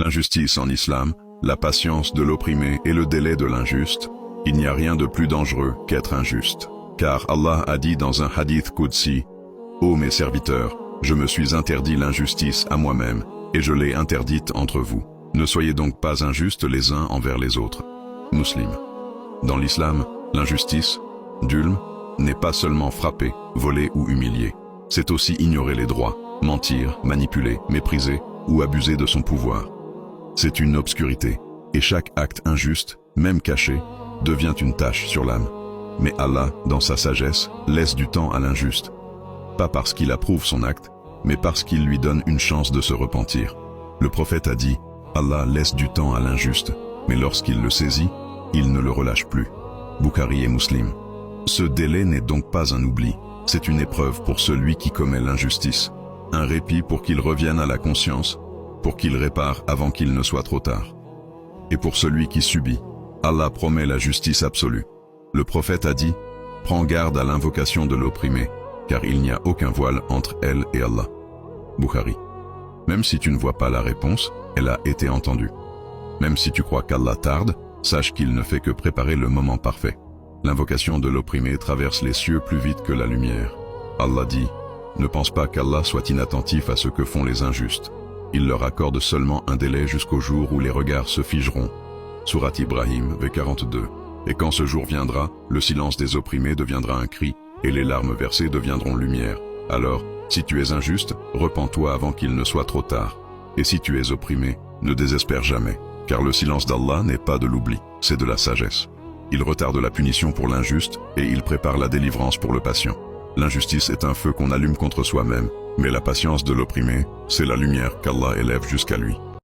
L'injustice en islam, la patience de l'opprimé et le délai de l'injuste, il n'y a rien de plus dangereux qu'être injuste. Car Allah a dit dans un hadith Qudsi, « Ô mes serviteurs, je me suis interdit l'injustice à moi-même, et je l'ai interdite entre vous. Ne soyez donc pas injustes les uns envers les autres. » Muslim. Dans l'islam, l'injustice, dhulm, n'est pas seulement frapper, voler ou humilier. C'est aussi ignorer les droits, mentir, manipuler, mépriser ou abuser de son pouvoir. C'est une obscurité, et chaque acte injuste, même caché, devient une tache sur l'âme. Mais Allah, dans sa sagesse, laisse du temps à l'injuste. Pas parce qu'il approuve son acte, mais parce qu'il lui donne une chance de se repentir. Le prophète a dit, Allah laisse du temps à l'injuste, mais lorsqu'il le saisit, il ne le relâche plus. Bukhari et Muslim. Ce délai n'est donc pas un oubli, c'est une épreuve pour celui qui commet l'injustice. Un répit pour qu'il revienne à la conscience, pour qu'il répare avant qu'il ne soit trop tard. Et pour celui qui subit, Allah promet la justice absolue. Le prophète a dit, « Prends garde à l'invocation de l'opprimé, car il n'y a aucun voile entre elle et Allah. » Bukhari. Même si tu ne vois pas la réponse, elle a été entendue. Même si tu crois qu'Allah tarde, sache qu'il ne fait que préparer le moment parfait. L'invocation de l'opprimé traverse les cieux plus vite que la lumière. Allah dit, « Ne pense pas qu'Allah soit inattentif à ce que font les injustes. Il leur accorde seulement un délai jusqu'au jour où les regards se figeront. » Sourate Ibrahim, v 42. Et quand ce jour viendra, le silence des opprimés deviendra un cri, et les larmes versées deviendront lumière. Alors, si tu es injuste, repens-toi avant qu'il ne soit trop tard. Et si tu es opprimé, ne désespère jamais, car le silence d'Allah n'est pas de l'oubli, c'est de la sagesse. Il retarde la punition pour l'injuste, et il prépare la délivrance pour le patient. L'injustice est un feu qu'on allume contre soi-même, mais la patience de l'opprimé, c'est la lumière qu'Allah élève jusqu'à lui.